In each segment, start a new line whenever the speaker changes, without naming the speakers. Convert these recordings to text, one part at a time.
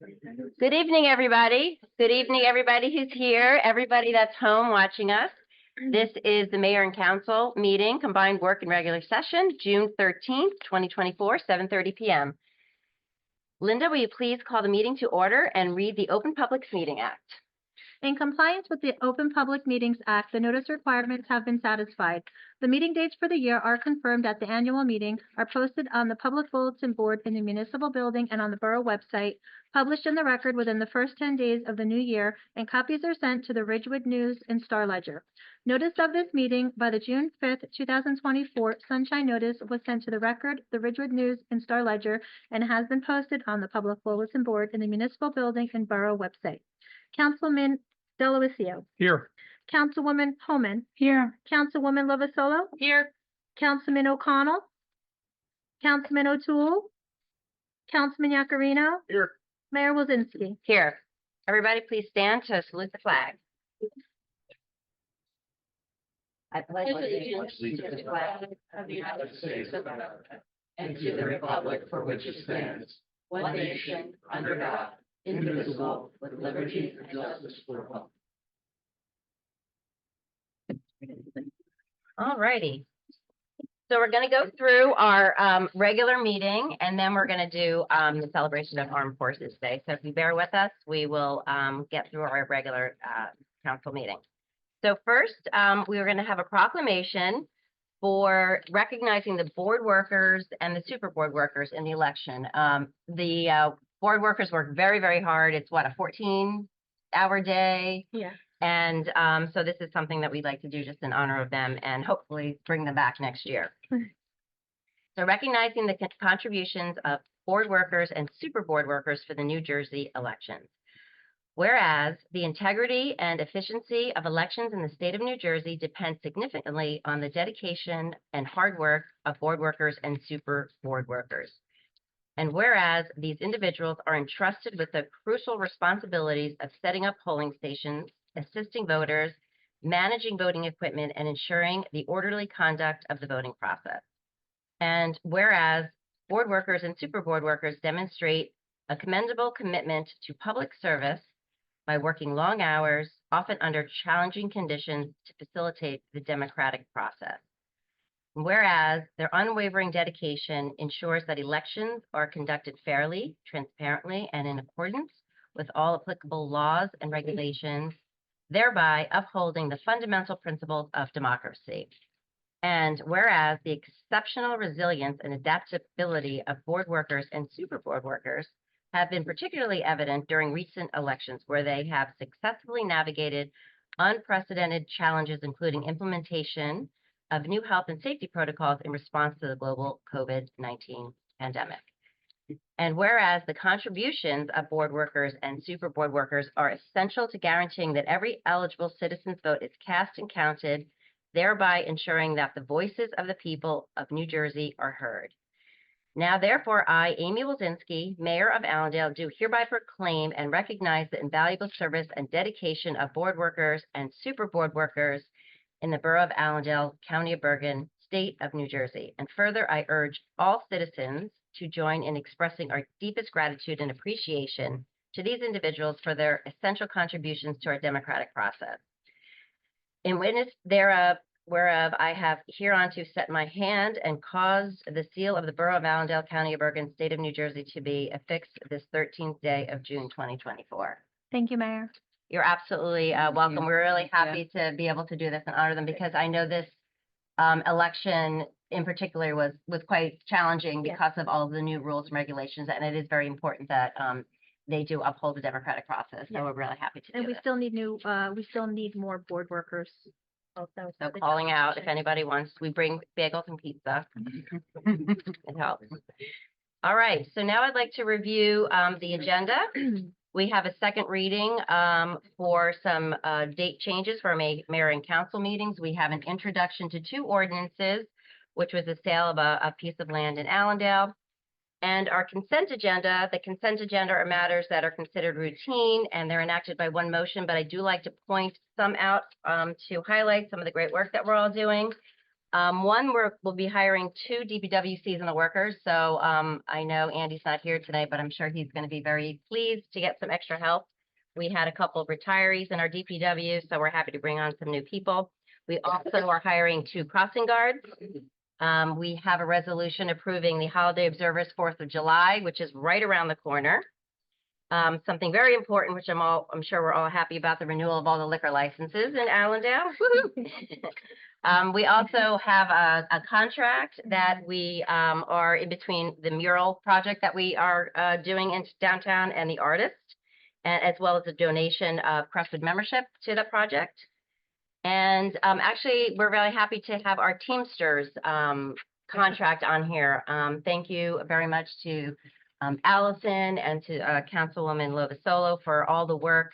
Good evening, everybody. Good evening, everybody who's here, everybody that's home watching us. This is the Mayor and Council meeting, combined work and regular session, June 13th, 2024, 7:30 p.m. Linda, will you please call the meeting to order and read the Open Public Meeting Act?
In compliance with the Open Public Meetings Act, the notice requirements have been satisfied. The meeting dates for the year are confirmed at the annual meeting, are posted on the public bulletin board in the municipal building and on the borough website, published in the record within the first 10 days of the new year, and copies are sent to the Ridgewood News and Star Ledger. Notice of this meeting by the June 5th, 2024 Sunshine Notice was sent to the record, the Ridgewood News and Star Ledger, and has been posted on the public bulletin board in the municipal building and borough website. Councilman Delavatio.
Here.
Councilwoman Homan.
Here.
Councilwoman Lovasolo.
Here.
Councilman O'Connell. Councilman O'Toole. Councilman Yakarino.
Here.
Mayor Wilzinski.
Here. Everybody, please stand to salute the flag. I pledge allegiance to the flag of the United States of America and to the republic for which it stands, one nation, under God, indivisible, with liberty and justice for all. All righty. So we're going to go through our regular meeting, and then we're going to do the celebration of Armed Forces Day. So if you bear with us, we will get through our regular council meeting. So first, we are going to have a proclamation for recognizing the board workers and the super board workers in the election. The board workers work very, very hard. It's what, a 14-hour day?
Yeah.
And so this is something that we'd like to do just in honor of them and hopefully bring them back next year. So recognizing the contributions of board workers and super board workers for the New Jersey elections. Whereas the integrity and efficiency of elections in the state of New Jersey depends significantly on the dedication and hard work of board workers and super board workers. And whereas these individuals are entrusted with the crucial responsibilities of setting up polling stations, assisting voters, managing voting equipment, and ensuring the orderly conduct of the voting process. And whereas board workers and super board workers demonstrate a commendable commitment to public service by working long hours, often under challenging conditions, to facilitate the democratic process. Whereas their unwavering dedication ensures that elections are conducted fairly, transparently, and in accordance with all applicable laws and regulations, thereby upholding the fundamental principles of democracy. And whereas the exceptional resilience and adaptability of board workers and super board workers have been particularly evident during recent elections, where they have successfully navigated unprecedented challenges, including implementation of new health and safety protocols in response to the global COVID-19 pandemic. And whereas the contributions of board workers and super board workers are essential to guaranteeing that every eligible citizen's vote is cast and counted, thereby ensuring that the voices of the people of New Jersey are heard. Now, therefore, I, Amy Wilzinski, Mayor of Allendale, do hereby proclaim and recognize the invaluable service and dedication of board workers and super board workers in the Borough of Allendale, County of Bergen, State of New Jersey. And further, I urge all citizens to join in expressing our deepest gratitude and appreciation to these individuals for their essential contributions to our democratic process. In witness thereof, whereof I have hereunto set my hand and caused the seal of the Borough of Allendale, County of Bergen, State of New Jersey to be affixed this 13th day of June 2024.
Thank you, Mayor.
You're absolutely welcome. We're really happy to be able to do this and honor them, because I know this election in particular was quite challenging because of all of the new rules and regulations, and it is very important that they do uphold the democratic process. So we're really happy to do
And we
this.
still need more board workers also.
So calling out, if anybody wants, we bring bagels and pizza. It helps. All right, so now I'd like to review the agenda. We have a second reading for some date changes for our mayor and council meetings. We have an introduction to two ordinances, which was the sale of a piece of land in Allendale. And our consent agenda, the consent agenda are matters that are considered routine and they're enacted by one motion, but I do like to point some out to highlight some of the great work that we're all doing. One, we'll be hiring 2 DPW seasonal workers. So I know Andy's not here today, but I'm sure he's going to be very pleased to get some extra help. We had a couple of retirees in our DPW, so we're happy to bring on some new people. We also are hiring 2 crossing guards. We have a resolution approving the holiday observers 4th of July, which is right around the corner. Something very important, which I'm sure we're all happy about, the renewal of all the liquor licenses in Allendale. We also have a contract that we are in between the mural project that we are doing in downtown and the artist, as well as a donation of Crestwood membership to the project. And actually, we're really happy to have our Teamsters contract on here. Thank you very much to Allison and to Councilwoman Lovasolo for all the work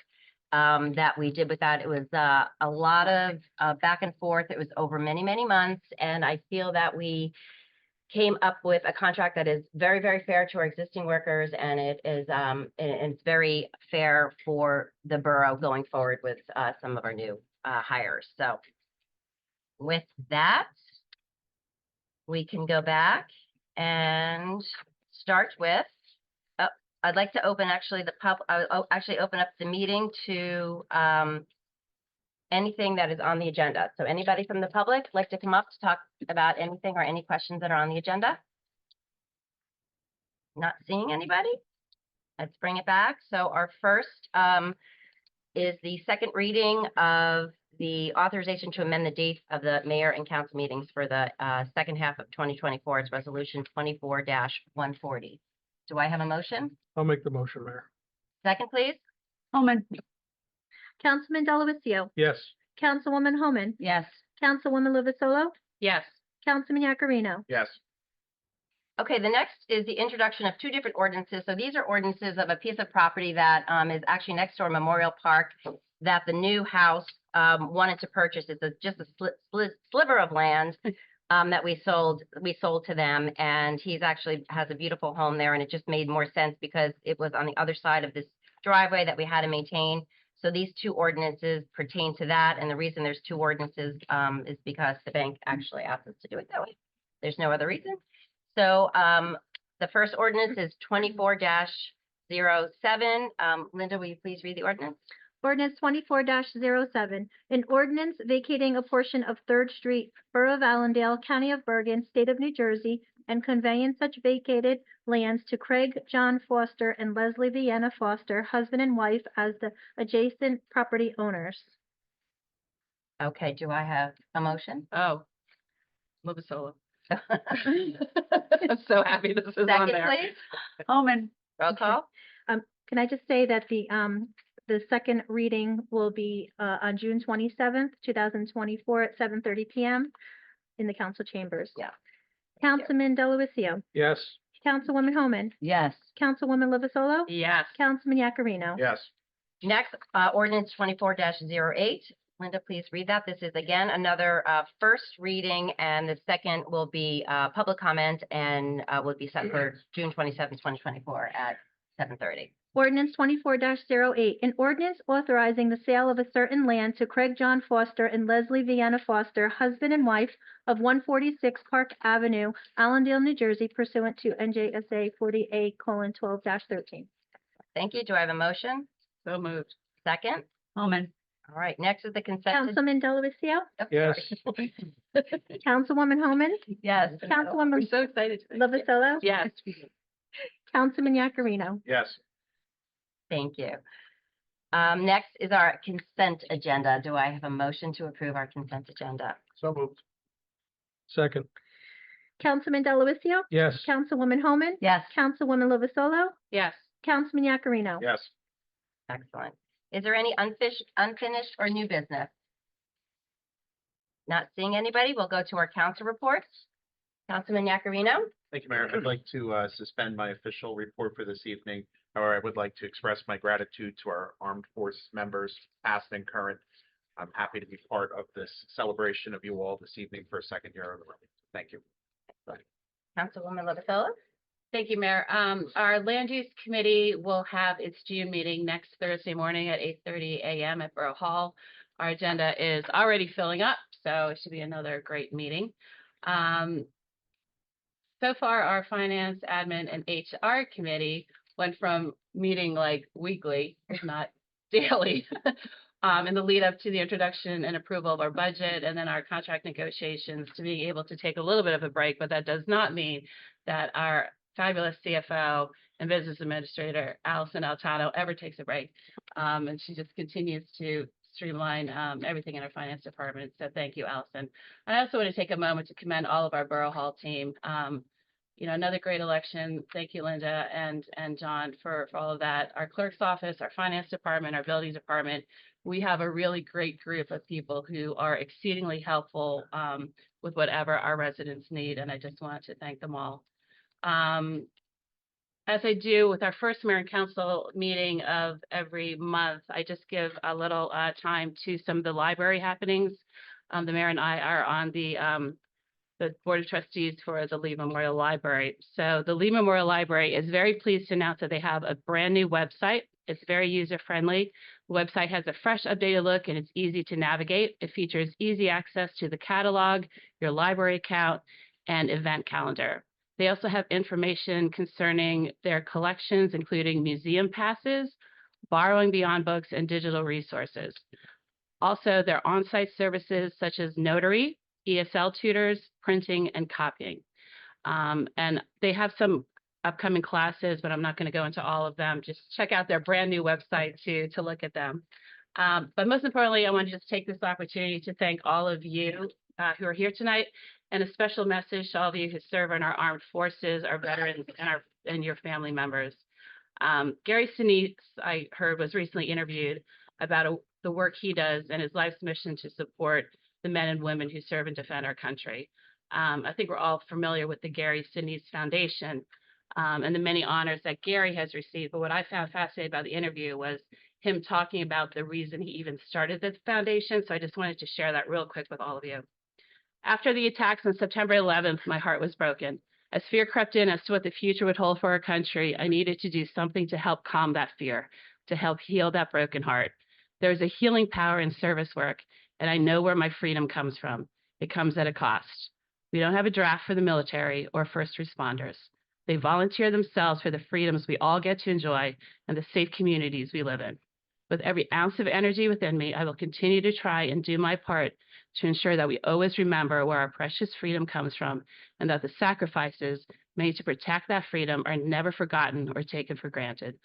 that we did with that. It was a lot of back and forth. It was over many, many months. And I feel that we came up with a contract that is very, very fair to our existing workers. And it is it's very fair for the borough going forward with some of our new hires. So with that, we can go back and start with, I'd like to open actually I'll actually open up the meeting to anything that is on the agenda. So anybody from the public like to come up to talk about anything or any questions that are on the agenda? Not seeing anybody? Let's bring it back. So our first is the second reading of the authorization to amend the dates of the mayor and council meetings for the second half of 2024. It's resolution 24-140. Do I have a motion?
I'll make the motion, Mayor.
Second, please.
Homan.
Councilman Delavatio,
Yes.
Councilwoman Homan,
Yes.
Councilwoman Lovasolo,
Yes.
Councilman Yakarino.
Yes.
Okay, the next is the introduction of 2 different ordinances. So these are ordinances of a piece of property that is actually next door Memorial Park that the new house wanted to purchase. It's just a sliver of land that we sold to them, and he's actually has a beautiful home there, and it just made more sense because it was on the other side of this driveway that we had to maintain. So these 2 ordinances pertain to that, and the reason there's 2 ordinances is because the bank actually asked us to do it that way. There's no other reason. So the first ordinance is 24-07. Linda, will you please read the ordinance?
Ordinance 24-07, an ordinance vacating a portion of 3rd Street, Borough of Allendale, County of Bergen, State of New Jersey, and conveying such vacated lands to Craig John Foster and Leslie Vienna Foster, husband and wife, as the adjacent property owners.
Okay, do I have a motion?
Oh. Lovasolo. I'm so happy this is on
Second,
there.
please.
Homan.
Roll call.
Can I just say that the second reading will be on June 27th, 2024 at 7:30 p.m. in the council chambers.
Yeah.
Councilman Delavatio,
Yes.
Councilwoman Homan,
Yes.
Councilwoman Lovasolo,
Yes.
Councilman Yakarino.
Yes.
Next, ordinance 24-08. Linda, please read that. This is again another first reading, and the second will be public comment and will be set for June 27th, 2024 at 7:30.
Ordinance 24-08, an ordinance authorizing the sale of a certain land to Craig John Foster and Leslie Vienna Foster, husband and wife, of 146 Park Avenue, Allendale, New Jersey, pursuant to NJSA 40A:12-13.
Thank you. Do I have a motion?
So moved.
Second?
Homan.
All right, next is the consent.
Councilman Delavatio,
Oh,
Yes.
sorry.
Councilwoman Homan,
Yes.
Councilwoman
We're so excited.
Lovasolo,
Yes.
Councilman Yakarino.
Yes.
Thank you. Next is our consent agenda. Do I have a motion to approve our consent agenda?
So moved. Second.
Councilman Delavatio,
Yes.
Councilwoman Homan,
Yes.
Councilwoman Lovasolo,
Yes.
Councilman Yakarino.
Yes.
Excellent. Is there any unfinished or new business? Not seeing anybody, we'll go to our council reports. Councilman Yakarino?
Thank you, Mayor. I'd like to suspend my official report for this evening. However, I would like to express my gratitude to our armed force members, past and current. I'm happy to be part of this celebration of you all this evening for a second year in a row. Thank you.
Councilwoman Lovasolo?
Thank you, Mayor. Our Land Use Committee will have its June meeting next Thursday morning at 8:30 a.m. at Borough Hall. Our agenda is already filling up, so it should be another great meeting. So far, our finance, admin, and HR committee went from meeting like weekly, if not daily, in the lead up to the introduction and approval of our budget and then our contract negotiations to being able to take a little bit of a break. But that does not mean that our fabulous CFO and business administrator, Allison Altano, ever takes a break. And she just continues to streamline everything in our finance department. So thank you, Allison. I also want to take a moment to commend all of our Borough Hall team. Another great election. Thank you, Linda and John, for all of that. Our clerk's office, our finance department, our building department, we have a really great group of people who are exceedingly helpful with whatever our residents need, and I just want to thank them all. As I do with our first mayor and council meeting of every month, I just give a little time to some of the library happenings. The mayor and I are on the Board of Trustees for the Lee Memorial Library. So the Lee Memorial Library is very pleased to announce that they have a brand new website. It's very user-friendly. The website has a fresh, updated look, and it's easy to navigate. It features easy access to the catalog, your library account, and event calendar. They also have information concerning their collections, including museum passes, borrowing beyond books, and digital resources. Also, their on-site services such as notary, ESL tutors, printing, and copying. And they have some upcoming classes, but I'm not going to go into all of them. Just check out their brand new website to look at them. But most importantly, I want to just take this opportunity to thank all of you who are here tonight, and a special message to all of you who serve in our armed forces, our veterans, and your family members. Gary Sinise, I heard, was recently interviewed about the work he does and his life's mission to support the men and women who serve and defend our country. I think we're all familiar with the Gary Sinise Foundation and the many honors that Gary has received. But what I found fascinating about the interview was him talking about the reason he even started the foundation. So I just wanted to share that real quick with all of you. After the attacks on September 11th, my heart was broken. As fear crept in as to what the future would hold for our country, I needed to do something to help calm that fear, to help heal that broken heart. There's a healing power in service work, and I know where my freedom comes from. It comes at a cost. We don't have a draft for the military or first responders. They volunteer themselves for the freedoms we all get to enjoy and the safe communities we live in. With every ounce of energy within me, I will continue to try and do my part to ensure that we always remember where our precious freedom comes from and that the sacrifices made to protect that freedom are never forgotten or taken for granted.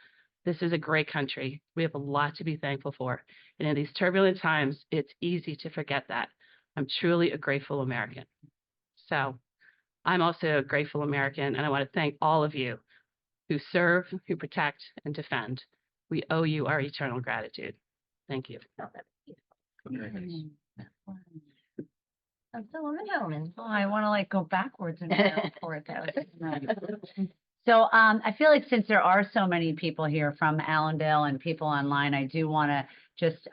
This is a great country. We have a lot to be thankful for. And in these turbulent times, it's easy to forget that. I'm truly a grateful American. So I'm also a grateful American, and I want to thank all of you who serve, who protect, and defend. We owe you our eternal gratitude. Thank you.
Very nice.
Councilwoman Homan.
Oh, I want to like go backwards and for it. That was nice. So I feel like since there are so many people here from Allendale and people online, I do want to just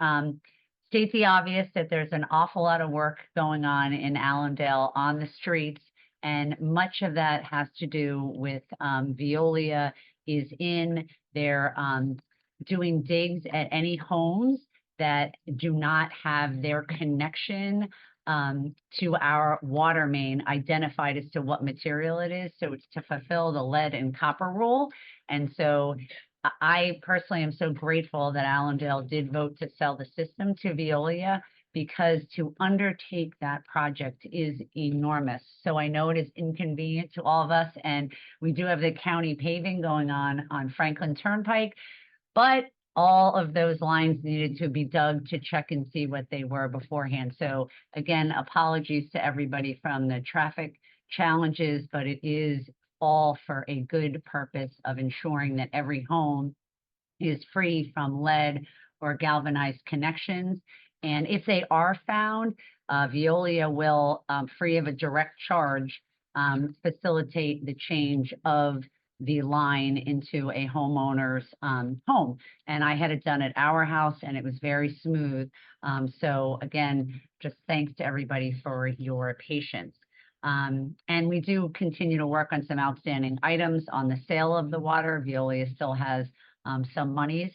state the obvious that there's an awful lot of work going on in Allendale on the streets, and much of that has to do with Veolia is in there doing digs at any homes that do not have their connection to our water main identified as to what material it is. So it's to fulfill the lead and copper rule. And so I personally am so grateful that Allendale did vote to sell the system to Veolia, because to undertake that project is enormous. So I know it is inconvenient to all of us, and we do have the county paving going on Franklin Turnpike, but all of those lines needed to be dug to check and see what they were beforehand. So again, apologies to everybody from the traffic challenges, but it is all for a good purpose of ensuring that every home is free from lead or galvanized connections. And if they are found, Veolia will, free of a direct charge, facilitate the change of the line into a homeowner's home. And I had it done at our house, and it was very smooth. So again, just thanks to everybody for your patience. And we do continue to work on some outstanding items on the sale of the water. Veolia still has some monies.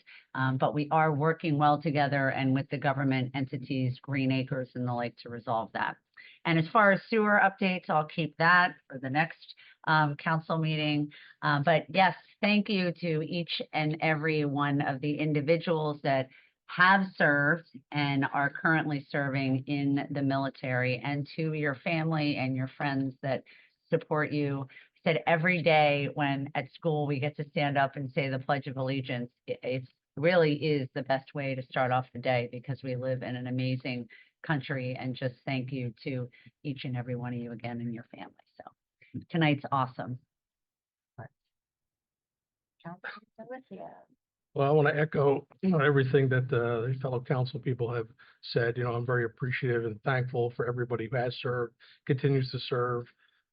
But we are working well together and with the government entities, Green Acres and the like, to resolve that. And as far as sewer updates, I'll keep that for the next council meeting. But yes, thank you to each and every one of the individuals that have served and are currently serving in the military, and to your family and your friends that support you. Said every day when at school we get to stand up and say the Pledge of Allegiance, it really is the best way to start off the day, because we live in an amazing country. And just thank you to each and every one of you again and your family. So tonight's awesome.
Well, I want to echo, everything that the fellow council people have said. I'm very appreciative and thankful for everybody who has served, continues to serve.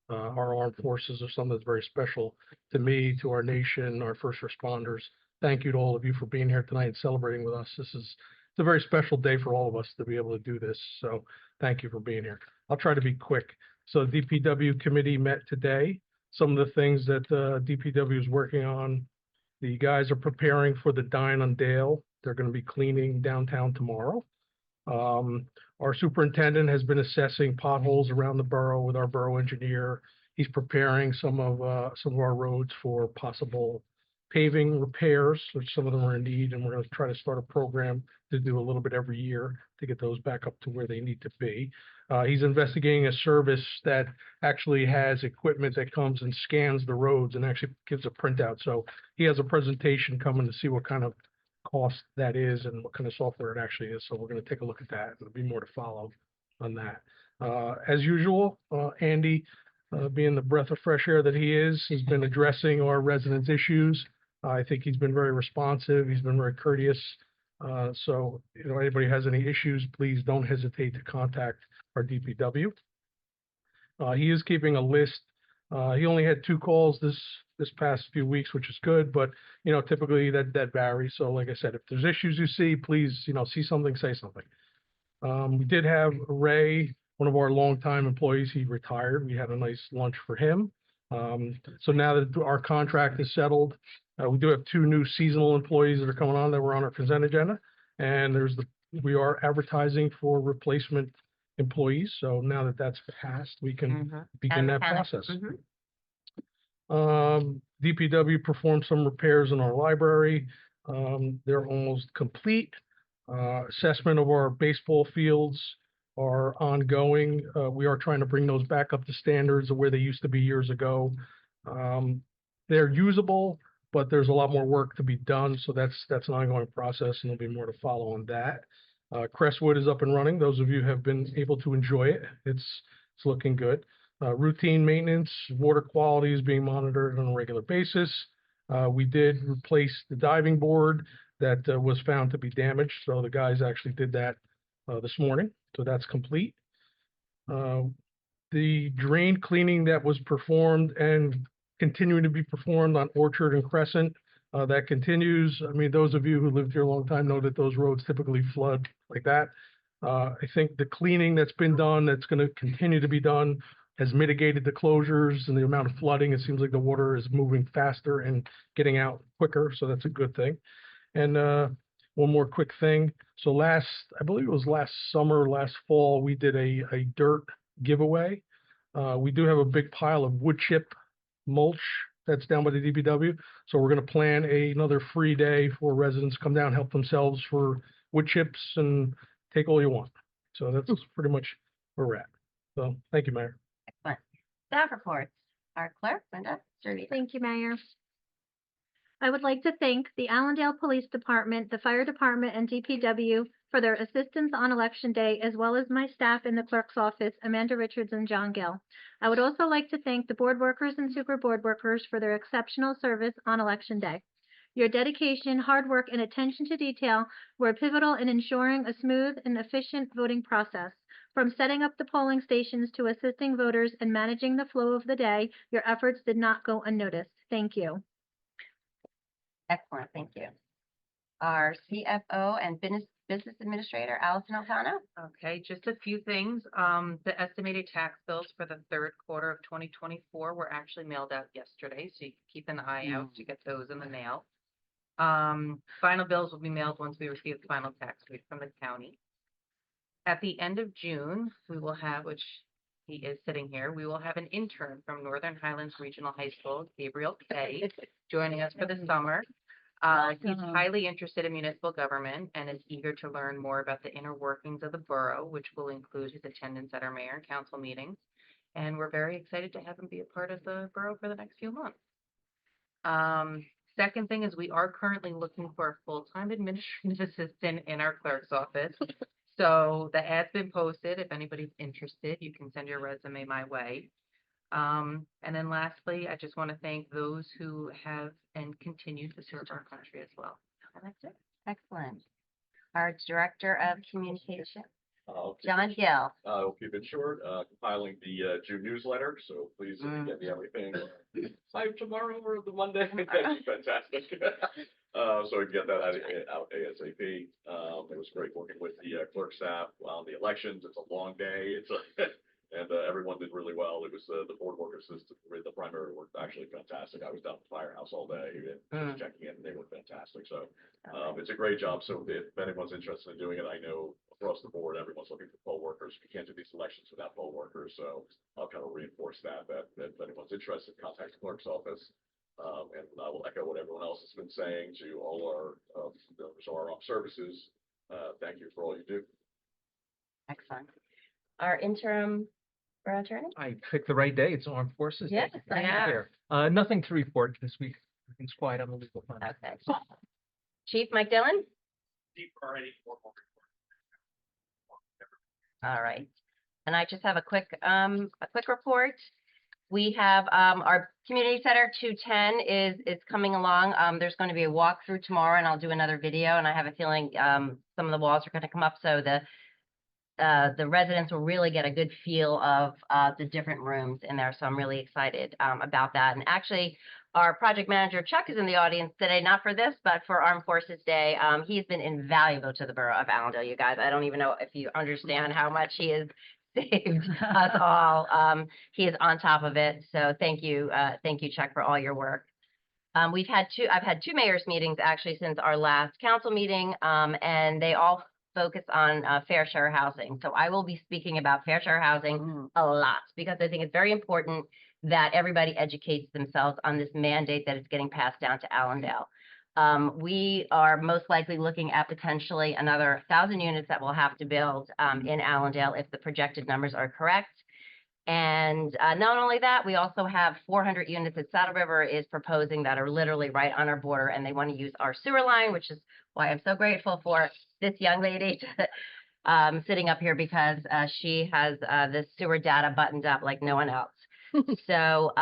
Our armed forces are something that's very special to me, to our nation, our first responders. Thank you to all of you for being here tonight and celebrating with us. It's a very special day for all of us to be able to do this. So thank you for being here. I'll try to be quick. So the DPW committee met today. Some of the things that DPW is working on: the guys are preparing for the Dine on Dale. They're going to be cleaning downtown tomorrow. Our superintendent has been assessing potholes around the borough with our borough engineer. He's preparing some of our roads for possible paving repairs, which some of them are in need, and we're going to try to start a program to do a little bit every year to get those back up to where they need to be. He's investigating a service that actually has equipment that comes and scans the roads and actually gives a printout. So he has a presentation coming to see what kind of cost that is and what kind of software it actually is. So we're going to take a look at that. There'll be more to follow on that. As usual, Andy, being the breath of fresh air that he is, has been addressing our residents' issues. I think he's been very responsive. He's been very courteous. So, anybody has any issues, please don't hesitate to contact our DPW. He is keeping a list. He only had 2 calls this past few weeks, which is good, but typically that varies. So like I said, if there's issues you see, please, see something, say something. We did have Ray, one of our longtime employees. He retired. We had a nice lunch for him. So now that our contract is settled, we do have 2 new seasonal employees that are coming on that were on our consent agenda, and we are advertising for replacement employees. So now that that's passed, we can begin that process. DPW performed some repairs in our library. They're almost complete. Assessment of our baseball fields are ongoing. We are trying to bring those back up to standards of where they used to be years ago. They're usable, but there's a lot more work to be done. So that's an ongoing process, and there'll be more to follow on that. Crestwood is up and running. Those of you who have been able to enjoy it, it's looking good. Routine maintenance, water quality is being monitored on a regular basis. We did replace the diving board that was found to be damaged. So the guys actually did that this morning. So that's complete. The drain cleaning that was performed and continuing to be performed on Orchard and Crescent, that continues. I mean, those of you who lived here a long time know that those roads typically flood like that. I think the cleaning that's been done, that's going to continue to be done, has mitigated the closures and the amount of flooding. It seems like the water is moving faster and getting out quicker, so that's a good thing. And one more quick thing. So I believe it was last summer, last fall, we did a dirt giveaway. We do have a big pile of wood chip mulch that's down by the DPW. So we're going to plan another free day for residents to come down, help themselves for wood chips, and take all you want. So that's pretty much where we're at. So thank you, Mayor.
Excellent. Staff reports. Our clerk, Linda Sturdy.
Thank you, Mayor. I would like to thank the Allendale Police Department, the Fire Department, and DPW for their assistance on Election Day, as well as my staff in the clerk's office, Amanda Richards and John Gill. I would also like to thank the board workers and super board workers for their exceptional service on Election Day. Your dedication, hard work, and attention to detail were pivotal in ensuring a smooth and efficient voting process. From setting up the polling stations to assisting voters and managing the flow of the day, your efforts did not go unnoticed. Thank you.
Excellent, thank you. Our CFO and Business Administrator, Allison Altano.
Okay, just a few things. The estimated tax bills for the third quarter of 2024 were actually mailed out yesterday, so you can keep an eye out to get those in the mail. Final bills will be mailed once we receive the final tax rate from the county. At the end of June, we will have, which he is sitting here, we will have an intern from Northern Highlands Regional High School, Gabriel Kay, joining us for the summer. He's
Awesome.
highly interested in municipal government and is eager to learn more about the inner workings of the borough, which will include his attendance at our mayor and council meetings. And we're very excited to have him be a part of the borough for the next few months. Second thing is we are currently looking for a full-time administrative assistant in our clerk's office. So the ad's been posted. If anybody's interested, you can send your resume my way. And then lastly, I just want to thank those who have and continue to serve our country as well. And that's it.
Excellent. Our Director of Communication,
I'll keep
John
it-
Gill.
I'll keep it short, compiling the June newsletter, so please get me everything by tomorrow or the Monday. That'd be fantastic. So we can get that out ASAP. It was great working with the clerk staff on the elections. It's a long day. And everyone did really well. It was the board workers, the primary were actually fantastic. I was down at the firehouse all day and just checking in, and they were fantastic. So it's a great job. So if anyone's interested in doing it, I know across the board, everyone's looking for poll workers. We can't do these elections without poll workers. So I'll kind of reinforce that if anyone's interested, contact the clerk's office. And I will echo what everyone else has been saying to all our members of our armed services. Thank you for all you do.
Excellent. Our interim borough attorney?
I picked the right day. It's Armed Forces Day.
Yes,
Good to be
yeah.
here. Nothing to report this week. Everything's quiet on the legal front.
Okay. Chief Mike Dillon? All right. And I just have a quick report. We have, our community center 210 is coming along. There's going to be a walkthrough tomorrow and I'll do another video, and I have a feeling, some of the walls are going to come up. So the residents will really get a good feel of, the different rooms in there. So I'm really excited, about that. And actually, our project manager Chuck is in the audience today, not for this, but for Armed Forces Day. He's been invaluable to the borough of Allendale, you guys. I don't even know if you understand how much he has saved us all. He is on top of it. So thank you, Chuck, for all your work. I've had two mayor's meetings actually since our last council meeting, and they all focus on fair share housing. So I will be speaking about fair share housing a lot because I think it's very important that everybody educates themselves on this mandate that is getting passed down to Allendale. We are most likely looking at potentially another 1,000 units that we'll have to build in Allendale if the projected numbers are correct. And not only that, we also have 400 units that Saddle River is proposing that are literally right on our border, and they want to use our sewer line, which is why I'm so grateful for this young lady sitting up here because she has the sewer data buttoned up like no one else. So,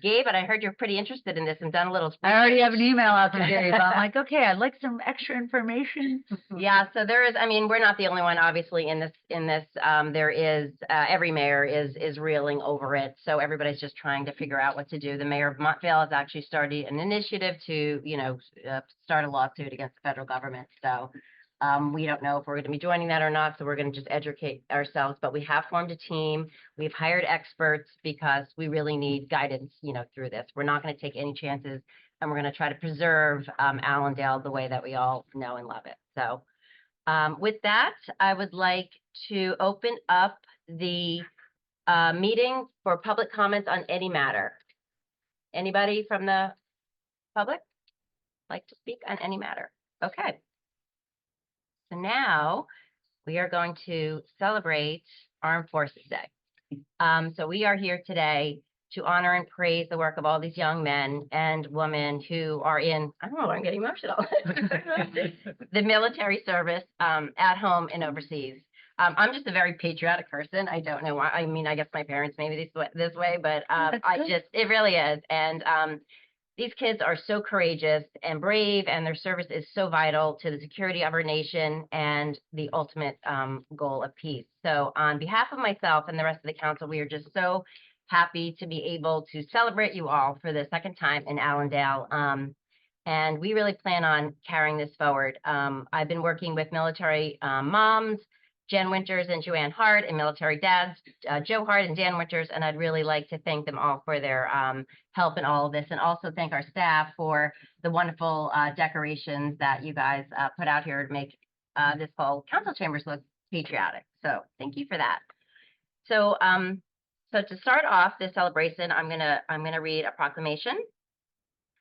Gabe, and I heard you're pretty interested in this and done a little.
I already have an email out to Dave. I'm like, okay, I'd like some extra information.
Yeah, so there is, I mean, we're not the only one, obviously, in this, there is, every mayor is reeling over it. So everybody's just trying to figure out what to do. The mayor of Montvale has actually started an initiative to, start a lawsuit against the federal government. So, we don't know if we're going to be joining that or not. So we're going to just educate ourselves, but we have formed a team. We've hired experts because we really need guidance, through this. We're not going to take any chances, and we're going to try to preserve, Allendale the way that we all know and love it. So, with that, I would like to open up the, meeting for public comments on any matter. Anybody from the public like to speak on any matter? Okay. So now we are going to celebrate Armed Forces Day. So we are here today to honor and praise the work of all these young men and women who are in, I don't know, I'm getting emotional, the military service, at home and overseas. I'm just a very patriotic person. I don't know why. I mean, I guess my parents made me this way, but it really is. And these kids are so courageous and brave, and their service is so vital to the security of our nation and the ultimate goal of peace. So on behalf of myself and the rest of the council, we are just so happy to be able to celebrate you all for the second time in Allendale. And we really plan on carrying this forward. I've been working with military moms Jen Winters and Joanne Hart, and military dads, Joe Hart and Dan Winters, and I'd really like to thank them all for their help in all of this, and also thank our staff for the wonderful decorations that you guys put out here to make this whole council chambers look patriotic. So thank you for that. So so to start off this celebration, I'm gonna read a proclamation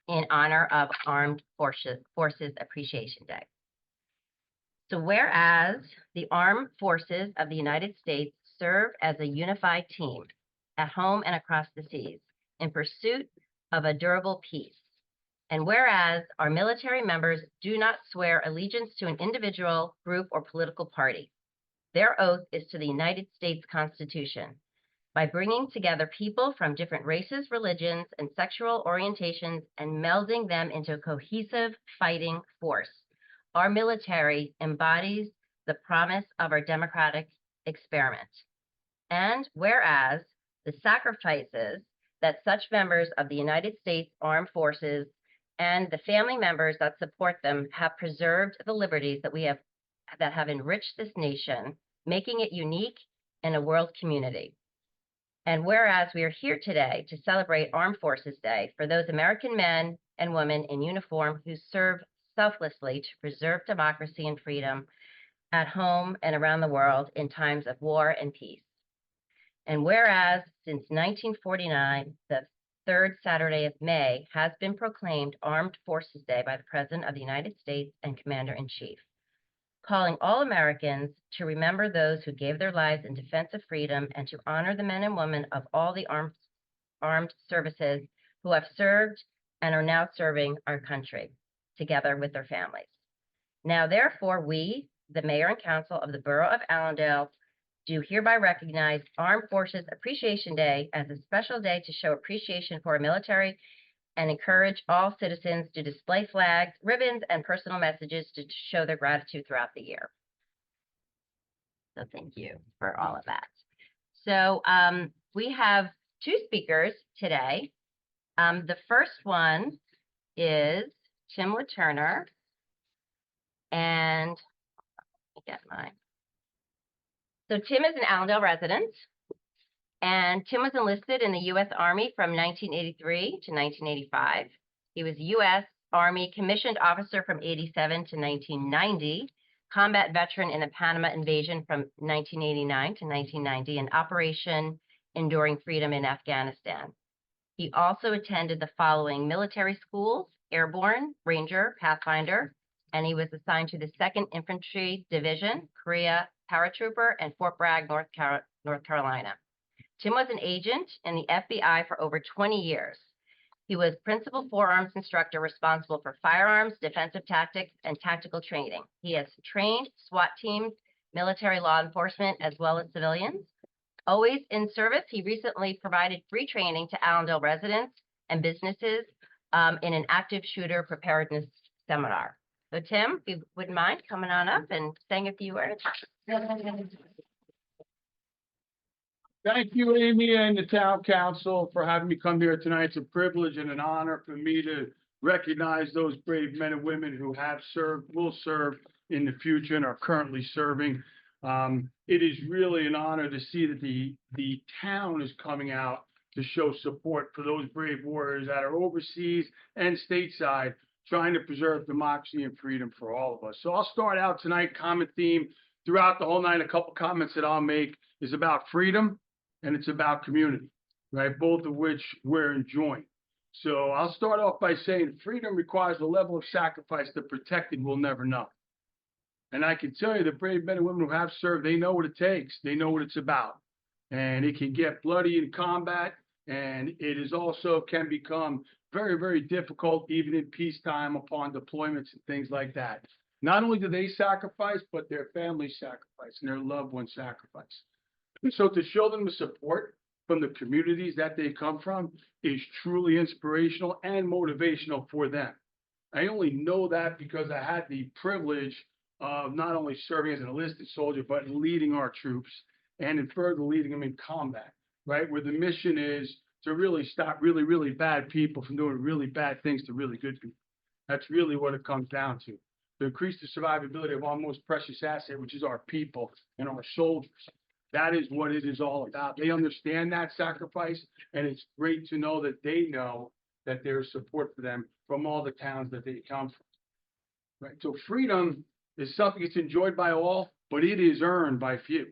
in honor of Armed Forces Appreciation Day. So whereas the Armed Forces of the United States serve as a unified team at home and across the seas in pursuit of a durable peace, and whereas our military members do not swear allegiance to an individual, group, or political party, their oath is to the United States Constitution. By bringing together people from different races, religions, and sexual orientations and melding them into a cohesive fighting force, our military embodies the promise of our democratic experiment. And whereas the sacrifices that such members of the United States Armed Forces and the family members that support them have preserved the liberties that have enriched this nation, making it unique in a world community. And whereas we are here today to celebrate Armed Forces Day for those American men and women in uniform who serve selflessly to preserve democracy and freedom at home and around the world in times of war and peace. And whereas since 1949, the third Saturday of May has been proclaimed Armed Forces Day by the President of the United States and Commander-in-Chief, calling all Americans to remember those who gave their lives in defense of freedom and to honor the men and women of all the armed services who have served and are now serving our country, together with their families. Now, therefore, we, the Mayor and Council of the Borough of Allendale, do hereby recognize Armed Forces Appreciation Day as a special day to show appreciation for our military and encourage all citizens to display flags, ribbons, and personal messages to show their gratitude throughout the year. So thank you for all of that. So we have two speakers today. The first one is Tim Turner, and let me get mine. So Tim is an Allendale resident, and Tim was enlisted in the U.S. Army from 1983 to 1985. He was U.S. Army commissioned officer from 87 to 1990, combat veteran in the Panama invasion from 1989 to 1990, and Operation Enduring Freedom in Afghanistan. He also attended the following military schools: Airborne, Ranger, Pathfinder, and he was assigned to the 2nd Infantry Division, Korea Paratrooper, and Fort Bragg, North Carolina. Tim was an agent in the FBI for over 20 years. He was principal forearms instructor responsible for firearms, defensive tactics, and tactical training. He has trained SWAT teams, military law enforcement, as well as civilians. Always in service, he recently provided free training to Allendale residents and businesses in an active shooter preparedness seminar. So Tim, if you wouldn't mind coming on up and saying a few words.
Thank you, Amy, and the town council for having me come here tonight. It's a privilege and an honor for me to recognize those brave men and women who have served, will serve in the future, and are currently serving. It is really an honor to see that the town is coming out to show support for those brave warriors that are overseas and stateside, trying to preserve democracy and freedom for all of us. So I'll start out tonight. Common theme throughout the whole night, a couple comments that I'll make is about freedom and it's about community, right? Both of which we're enjoying. So I'll start off by saying freedom requires a level of sacrifice the protected will never know. And I can tell you the brave men and women who have served, they know what it takes. They know what it's about. And it can get bloody in combat, and it is also can become very, very difficult even in peacetime upon deployments and things like that. Not only do they sacrifice, but their families sacrifice and their loved ones sacrifice. So to show them the support from the communities that they come from is truly inspirational and motivational for them. I only know that because I had the privilege of not only serving as an enlisted soldier, but leading our troops and in further leading them in combat, right? Where the mission is to really stop really, really bad people from doing really bad things to really good people. That's really what it comes down to to increase the survivability of our most precious asset, which is our people and our soldiers. That is what it is all about. They understand that sacrifice, and it's great to know that they know that there's support for them from all the towns that they come from. Right? So freedom is something that's enjoyed by all, but it is earned by few.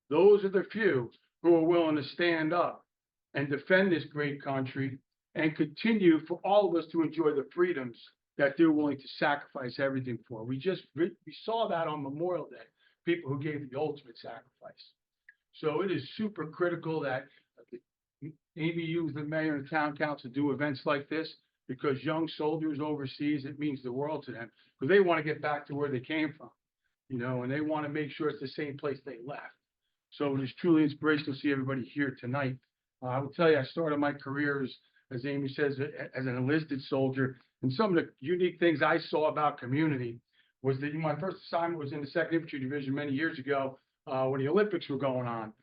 Those are the few who are willing to stand up and defend this great country and continue for all of us to enjoy the freedoms that they're willing to sacrifice everything for. We saw that on Memorial Day, people who gave the ultimate sacrifice. So it is super critical that Amy, you, the mayor and town council do events like this, because young soldiers overseas, it means the world to them, because they want to get back to where they came from, and they want to make sure it's the same place they left. So it is truly inspirational to see everybody here tonight. I will tell you, I started my career as Amy says, as an enlisted soldier, and some of the unique things I saw about community was that my first assignment was in the 2nd Infantry Division many years ago when the Olympics were going on.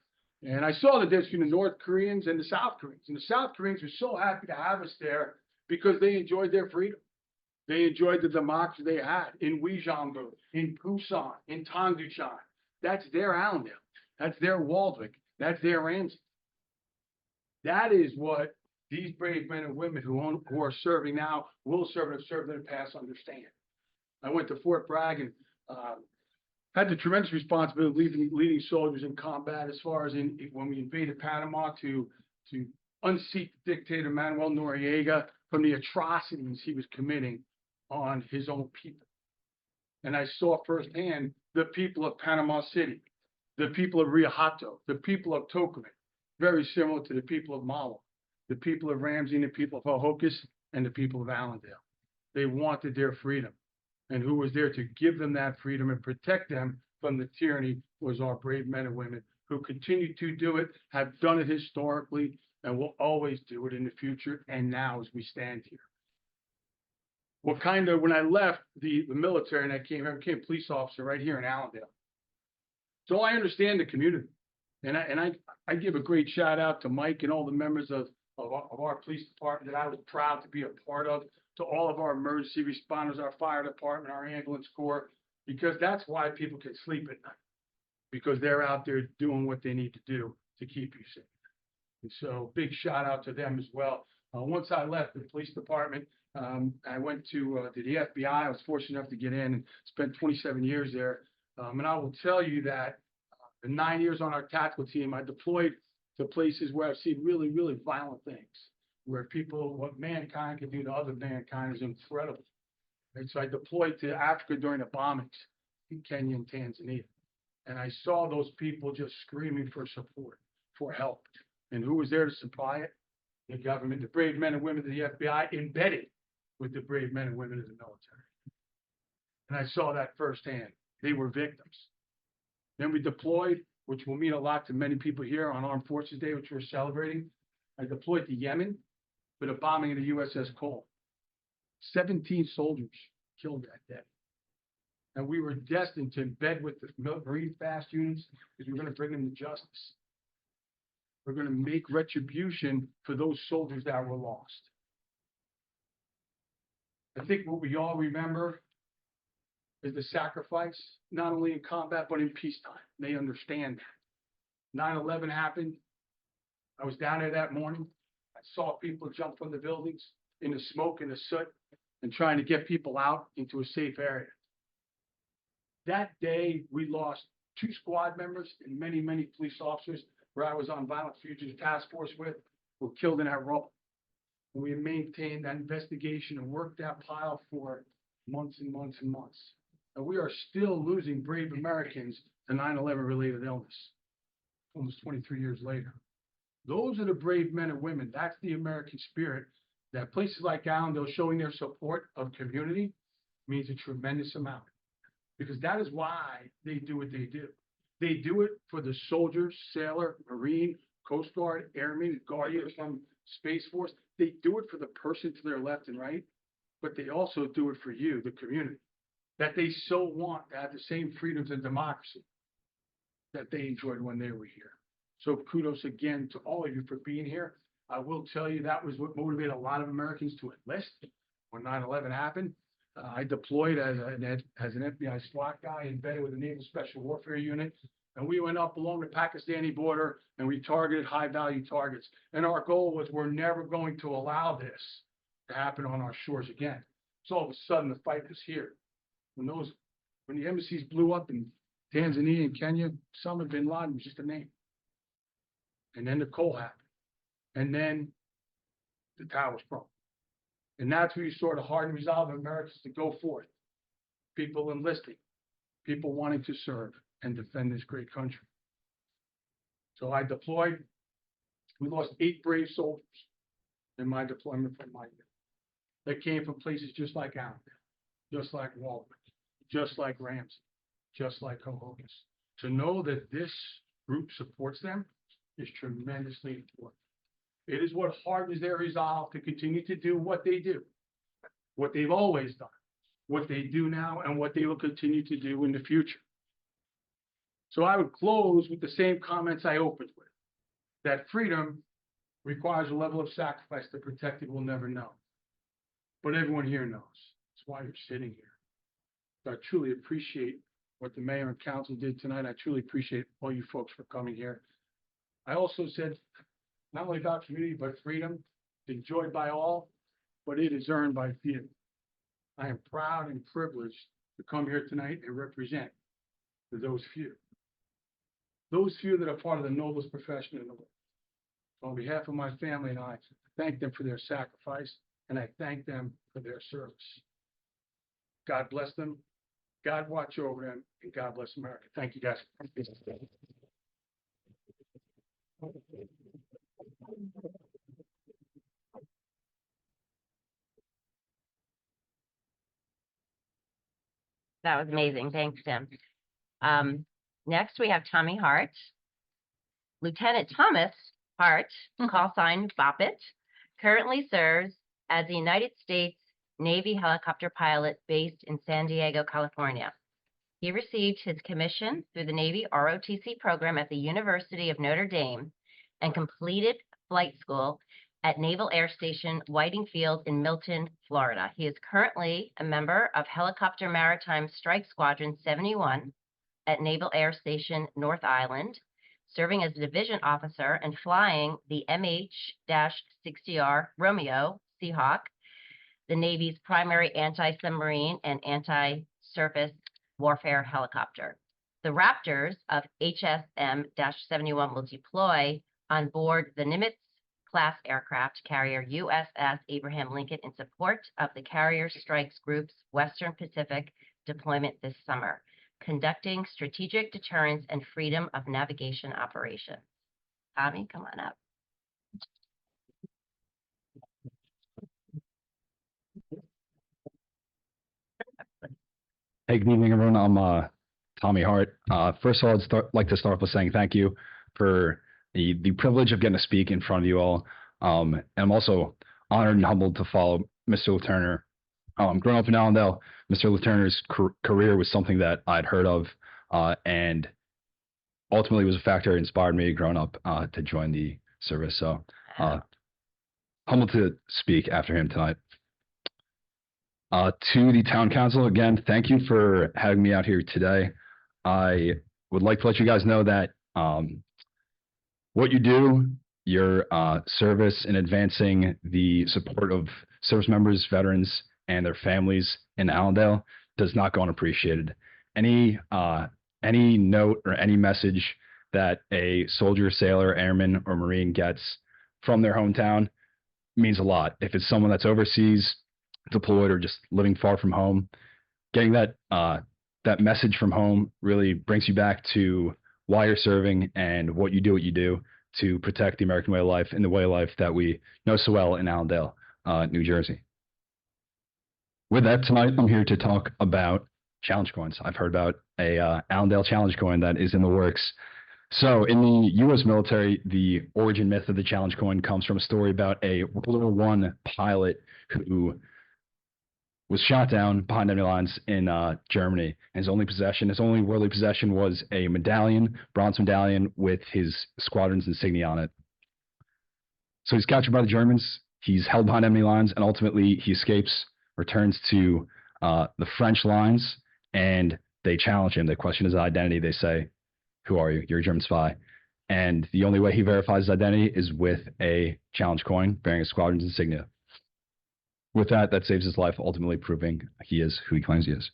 And I saw the difference between the North Koreans and the South Koreans. And the South Koreans were so happy to have us there because they enjoyed their freedom. They enjoyed the democracy they had in Uijeongbu, in Busan, in Tongducheon. That's their Allendale. That's their Waldwick. That's their Ramsey. That is what these brave men and women who are serving now, will serve and have served in the past understand. I went to Fort Bragg and had the tremendous responsibility of leading soldiers in combat as far as when we invaded Panama to unseat dictator Manuel Noriega from the atrocities he was committing on his own people. And I saw firsthand the people of Panama City, the people of Rio Hato, the people of Tocumen, very similar to the people of Malo, the people of Ramsey and the people of Hohokus and the people of Allendale. They wanted their freedom. And who was there to give them that freedom and protect them from the tyranny was our brave men and women who continue to do it, have done it historically, and will always do it in the future and now as we stand here. When I left the military and I became a police officer right here in Allendale. So I understand the community. And I give a great shout out to Mike and all the members of our police department that I was proud to be a part of, to all of our emergency responders, our fire department, our ambulance corps, because that's why people can sleep at night, because they're out there doing what they need to do to keep you safe. And so big shout out to them as well. Once I left the police department, I went to the FBI. I was fortunate enough to get in and spent 27 years there. And I will tell you that the 9 years on our tactical team, I deployed to places where I've seen really, really violent things, where what mankind can do to other mankind is incredible. And so I deployed to Africa during the bombings in Kenya and Tanzania. And I saw those people just screaming for support, for help. And who was there to supply it? The government, the brave men and women of the FBI, embedded with the brave men and women of the military. And I saw that firsthand. They were victims. Then we deployed, which will mean a lot to many people here on Armed Forces Day, which we're celebrating. I deployed to Yemen for the bombing of the USS Cole. 17 soldiers killed that day. And we were destined to embed with the Marine fast units because we're going to bring them to justice. We're going to make retribution for those soldiers that were lost. I think what we all remember is the sacrifice, not only in combat, but in peacetime. They understand that. 9/11 happened. I was down there that morning. I saw people jump from the buildings in the smoke and the soot and trying to get people out into a safe area. That day, we lost 2 squad members and many, many police officers where I was on Violent Fugitive Task Force with were killed in that rubble. And we maintained that investigation and worked that pile for months and months and months. And we are still losing brave Americans to 9/11 related illness, almost 23 years later. Those are the brave men and women. That's the American spirit that places like Allendale showing their support of community means a tremendous amount. Because that is why they do what they do. They do it for the soldier, sailor, Marine, Coast Guard, Airmen, Guardian from Space Force. They do it for the person to their left and right, but they also do it for you, the community, that they so want to have the same freedoms and democracy that they enjoyed when they were here. So kudos again to all of you for being here. I will tell you that was what motivated a lot of Americans to enlist when 9/11 happened. I deployed as an FBI SWAT guy embedded with the Naval Special Warfare Unit. And we went up along the Pakistani border and we targeted high-value targets. And our goal was we're never going to allow this to happen on our shores again. So all of a sudden, the fight was here. When the embassies blew up in Tanzania and Kenya, Osama bin Laden was just a name. And then the coal happened. And then the towers broke. And that's where you saw the heart and resolve of Americans to go forth. People enlisting, people wanting to serve and defend this great country. So I deployed. We lost 8 brave soldiers in my deployment from my unit. They came from places just like Allendale, just like Walworth, just like Ramsey, just like Cohogus. To know that this group supports them is tremendously important. It is what hardens their resolve to continue to do what they do, what they've always done, what they do now, and what they will continue to do in the future. So I would close with the same comments I opened with, that freedom requires a level of sacrifice the protected will never know. But everyone here knows. That's why you're sitting here. So I truly appreciate what the mayor and council did tonight. I truly appreciate all you folks for coming here. I also said, not only about community, but freedom, enjoyed by all, but it is earned by few. I am proud and privileged to come here tonight and represent those few. Those few that are part of the noblest profession in the world. So on behalf of my family and I thank them for their sacrifice, and I thank them for their service. God bless them, God watch over them, and God bless America. Thank you, guys.
That was amazing. Thanks, Tim. Next, we have Tommy Hart. Lieutenant Thomas Hart, call sign Boppet, currently serves as a United States Navy helicopter pilot based in San Diego, California. He received his commission through the Navy ROTC program at the University of Notre Dame and completed flight school at Naval Air Station Whiting Field in Milton, Florida. He is currently a member of Helicopter Maritime Strike Squadron 71 at Naval Air Station North Island, serving as a division officer and flying the MH-60R Romeo Seahawk, the Navy's primary anti-submarine and anti-surface warfare helicopter. The Raptors of HSM-71 will deploy on board the Nimitz-class aircraft carrier USS Abraham Lincoln in support of the Carrier Strikes Group's Western Pacific deployment this summer, conducting strategic deterrence and freedom of navigation operations. Tommy, come on up.
Hey, good evening, everyone. I'm Tommy Hart. First of all, I'd like to start off with saying thank you for the privilege of getting to speak in front of you all. And I'm also honored and humbled to follow Mr. Letourneau. Growing up in Allendale, Mr. Letourneau's career was something that I'd heard of, and ultimately was a factor that inspired me growing up to join the service. So humbled to speak after him tonight. To the town council, again, thank you for having me out here today. I would like to let you guys know that what you do, your service in advancing the support of service members, veterans, and their families in Allendale does not go unappreciated. Any note or any message that a soldier, sailor, airman, or Marine gets from their hometown means a lot. If it's someone that's overseas, deployed, or just living far from home, getting that message from home really brings you back to why you're serving and what you do to protect the American way of life and the way of life that we know so well in Allendale, New Jersey. With that, tonight I'm here to talk about challenge coins. I've heard about a Allendale challenge coin that is in the works. So in the U.S. military, the origin myth of the challenge coin comes from a story about a World War I pilot who was shot down behind enemy lines in Germany. And his only worldly possession was a medallion, bronze medallion with his squadron's insignia on it. So he's captured by the Germans. He's held behind enemy lines, and ultimately he escapes, returns to the French lines, and they challenge him. They question his identity. They say, "Who are you? You're a German spy." And the only way he verifies his identity is with a challenge coin bearing a squadron's insignia. With that, that saves his life, ultimately proving he is who he claims he is.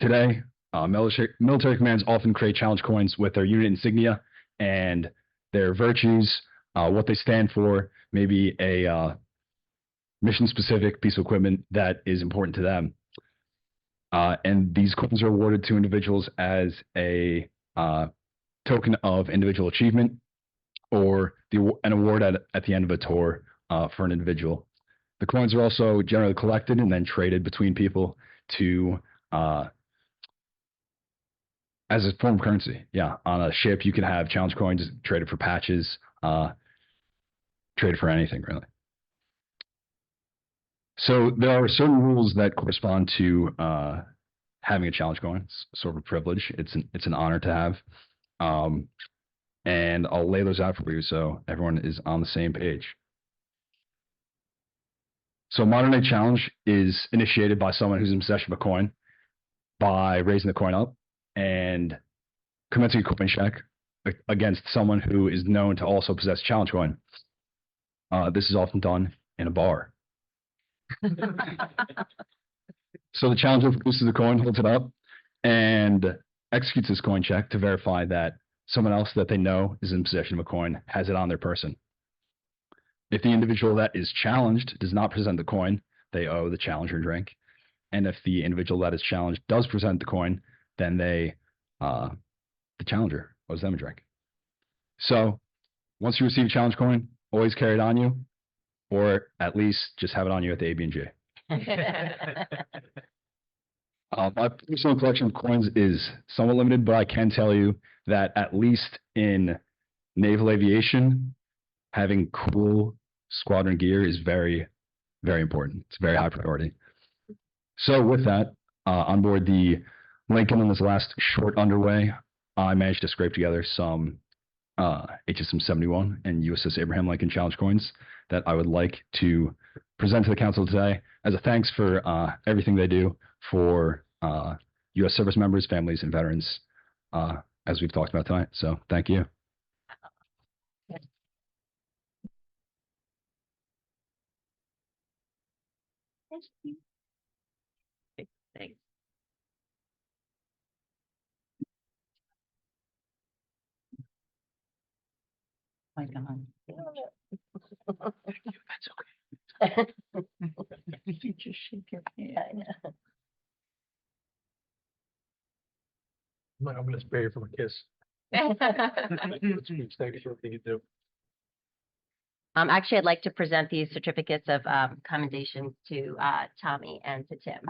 Today, military commands often create challenge coins with their unit insignia and their virtues, what they stand for, maybe a mission-specific piece of equipment that is important to them. And these coins are awarded to individuals as a token of individual achievement, or an award at the end of a tour for an individual. The coins are also generally collected and then traded between people to as a form of currency. Yeah, on a ship you can have challenge coins traded for patches, traded for anything really. So there are certain rules that correspond to having a challenge coin. It's sort of a privilege. It's an honor to have. And I'll lay those out for you so everyone is on the same page. So modern day challenge is initiated by someone who's in possession of a coin by raising the coin up and commencing a coin check against someone who is known to also possess challenge coin. This is often done in a bar. So the challenger produces the coin, holds it up, and executes this coin check to verify that someone else that they know is in possession of a coin has it on their person. If the individual that is challenged does not present the coin, they owe the challenger a drink. And if the individual that is challenged does present the coin, then the challenger owes them a drink. So once you receive a challenge coin, always carry it on you, or at least just have it on you at the AB&J. My personal collection of coins is somewhat limited, but I can tell you that at least in naval aviation, having cool squadron gear is very, very important. It's a very high priority. So with that, on board the Lincoln on this last short underway, I managed to scrape together some HSM 71 and USS Abraham Lincoln challenge coins that I would like to present to the council today as a thanks for everything they do for U.S. service members, families, and veterans, as we've talked about tonight. So thank you.
Thanks.
My God.
That's okay. You just shake your head.
I'm gonna spare you from a kiss. Thank you for everything you do.
Actually, I'd like to present these certificates of commendations to Tommy and to Tim.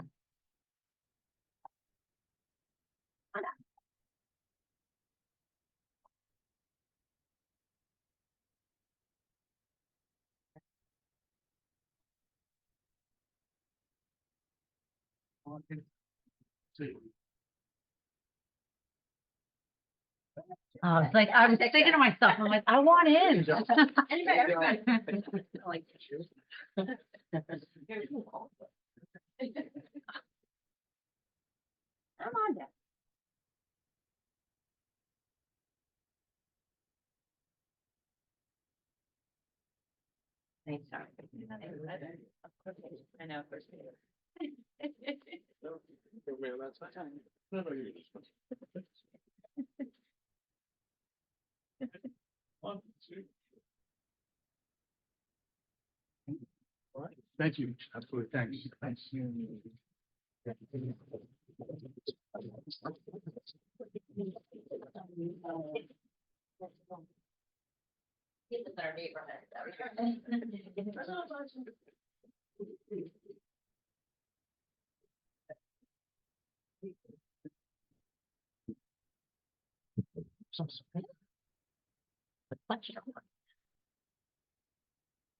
I was thinking to myself, I'm like, I want in.
Come on down. Thanks, sorry. I know, of course.
Thank you. Absolutely. Thanks. Thanks.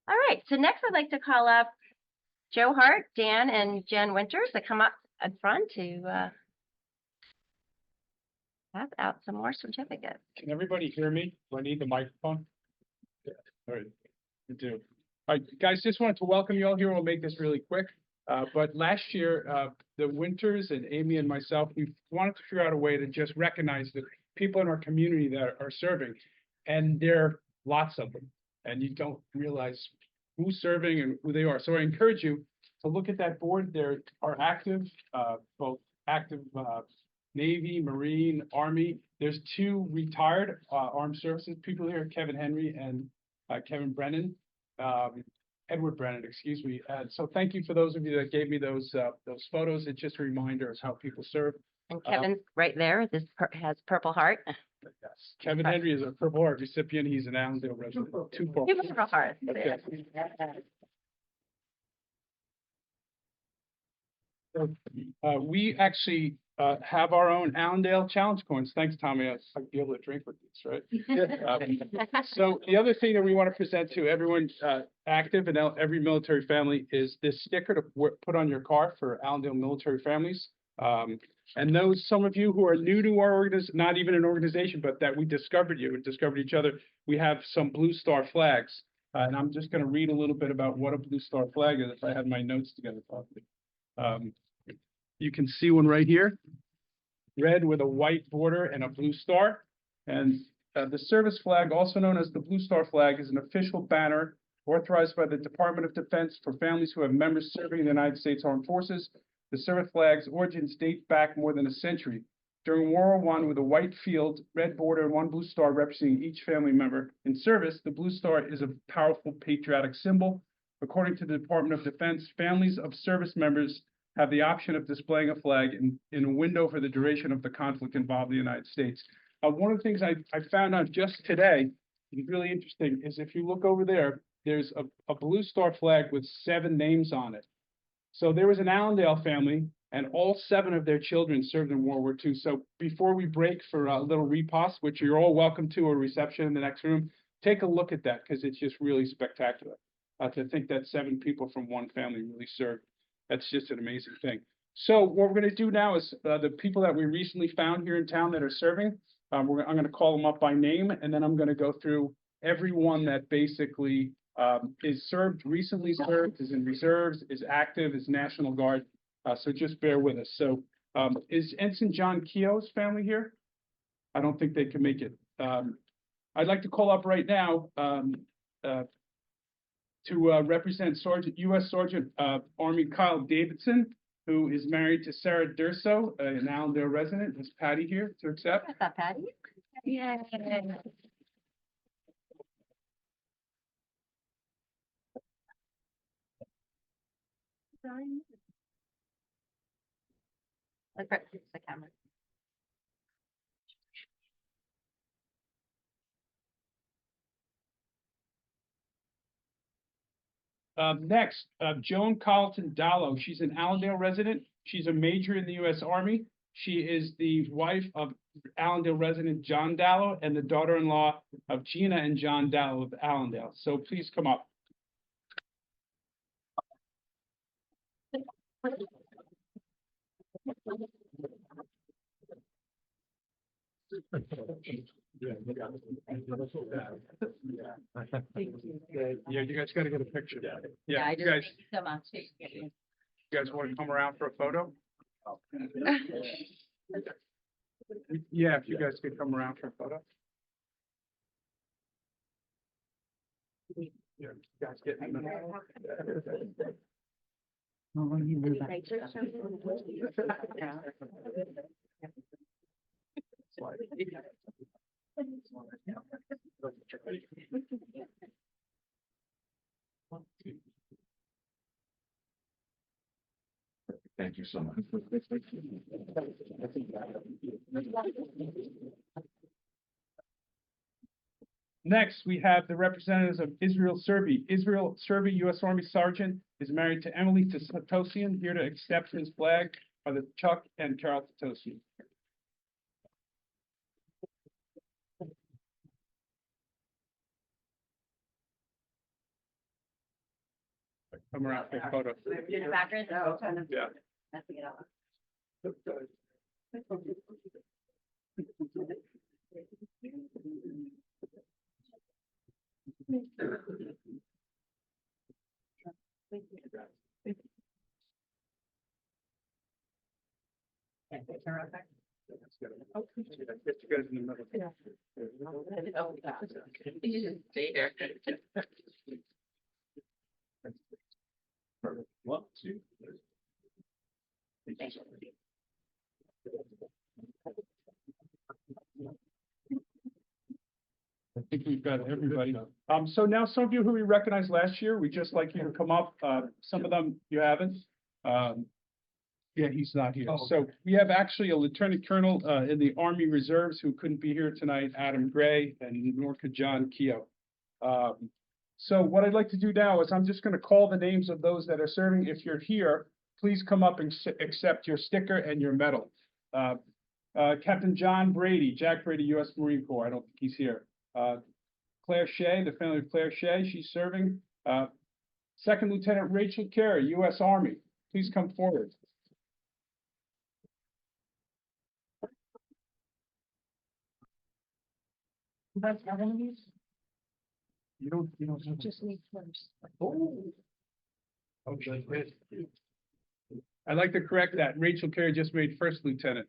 All right, so next I'd like to call up Joe Hart, Dan, and Jen Winters to come up in front to pass out some more certificates.
Can everybody hear me? Do I need the microphone? Yeah. All right. I do. All right, guys, just wanted to welcome you all here. We'll make this really quick. But last year, the Winters and Amy and myself, we wanted to figure out a way to just recognize the people in our community that are serving. And there are lots of them, and you don't realize who's serving and who they are. So I encourage you to look at that board. There are active, both active Navy, Marine, Army. There's 2 retired armed services people here, Kevin Henry and Kevin Brennan. Edward Brennan, excuse me. And so thank you for those of you that gave me those photos. It's just a reminder of how people serve.
And Kevin's right there. This has Purple Heart.
Yes. Kevin Henry is a Purple Heart recipient. He's an Allendale resident. 2 Purple.
Two Purple Hearts.
Okay. We actually have our own Allendale challenge coins. Thanks, Tommy. I'll be able to drink with these, right? So the other thing that we want to present to everyone active in every military family is this sticker to put on your car for Allendale military families. And those, some of you who are new to our organization, not even an organization, but that we discovered you and discovered each other, we have some Blue Star flags. And I'm just going to read a little bit about what a Blue Star flag is if I had my notes together properly. You can see one right here, red with a white border and a blue star. And the service flag, also known as the Blue Star flag, is an official banner authorized by the Department of Defense for families who have members serving in the United States Armed Forces. The service flag's origins date back more than a century. During World War I, with a white field, red border, and 1 blue star representing each family member in service, the Blue Star is a powerful patriotic symbol. According to the Department of Defense, families of service members have the option of displaying a flag in a window for the duration of the conflict involved in the United States. One of the things I found out just today, is really interesting, is if you look over there, there's a Blue Star flag with 7 names on it. So there was an Allendale family, and all 7 of their children served in World War II. So before we break for a little repast, which you're all welcome to, a reception in the next room, take a look at that, because it's just really spectacular. To think that 7 people from one family really served. That's just an amazing thing. So what we're going to do now is the people that we recently found here in town that are serving, I'm going to call them up by name, and then I'm going to go through everyone that basically is served, recently served, is in reserves, is active, is National Guard. So just bear with us. So is Ensign John Keogh's family here? I don't think they can make it. I'd like to call up right now to represent U.S. Sergeant Army Kyle Davidson, who is married to Sarah Durso, an Allendale resident. Is Patty here to accept?
Is that Patty?
Yeah.
Look for the camera.
Next, Joan Carlton Dallow. She's an Allendale resident. She's a major in the U.S. Army. She is the wife of Allendale resident John Dallow and the daughter-in-law of Gina and John Dallow of Allendale. So please come up. Yeah, you guys got to get a picture. Yeah, you guys,
So much.
you guys want to come around for a photo? Yeah, if you guys could come around for a photo. Yeah, you guys get.
Thank you so much.
Next, we have the representatives of Israel Serby. Israel Serby, U.S. Army Sergeant, is married to Emily Tatosian, here to accept his flag are the Chuck and Carol Tatosian. Come around for a photo.
Backwards?
Yeah. One, two. I think we've got everybody. So now some of you who we recognized last year, we just like you to come up. Some of them you haven't. Yeah, he's not here. So we have actually a lieutenant colonel in the Army Reserves who couldn't be here tonight, Adam Gray, and nor could John Keogh. So what I'd like to do now is I'm just going to call the names of those that are serving. If you're here, please come up and accept your sticker and your medal. Captain John Brady, Jack Brady, U.S. Marine Corps. I don't think he's here. Claire Shea, the family of Claire Shea, she's serving. Second Lieutenant Rachel Carey, U.S. Army. Please come forward. You guys have one of these? You don't just need first. Oh. Okay. I'd like to correct that. Rachel Carey just made first lieutenant.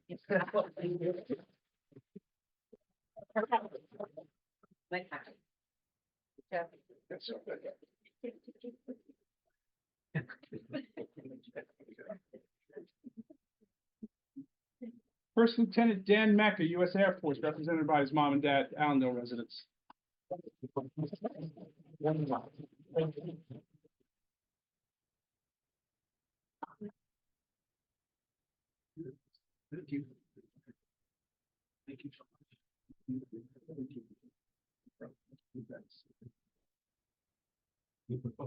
First Lieutenant Dan Mecca, U.S. Air Force, represented by his mom and dad, Allendale residents. Thank you. Thank you so much. Thank you.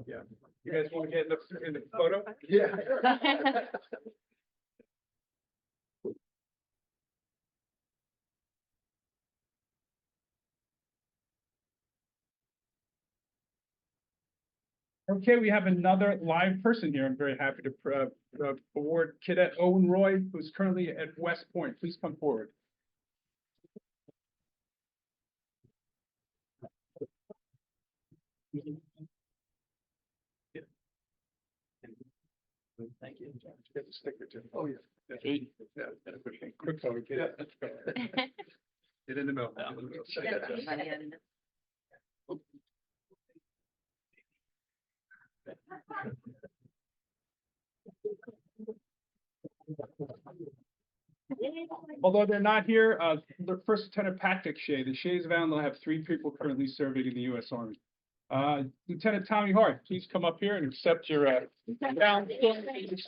Yeah. You guys want to get in the photo? Yeah. Okay, we have another live person here. I'm very happy to award Cadet Owen Roy, who's currently at West Point. Please come forward. Thank you. Get the sticker too. Oh, yeah. Yeah. Quick photo. Get in the middle. Although they're not here, the First Lieutenant Patrick Shea, the Shays of Allendale have 3 people currently serving in the U.S. Army. Lieutenant Tommy Hart, please come up here and accept your down. Yes.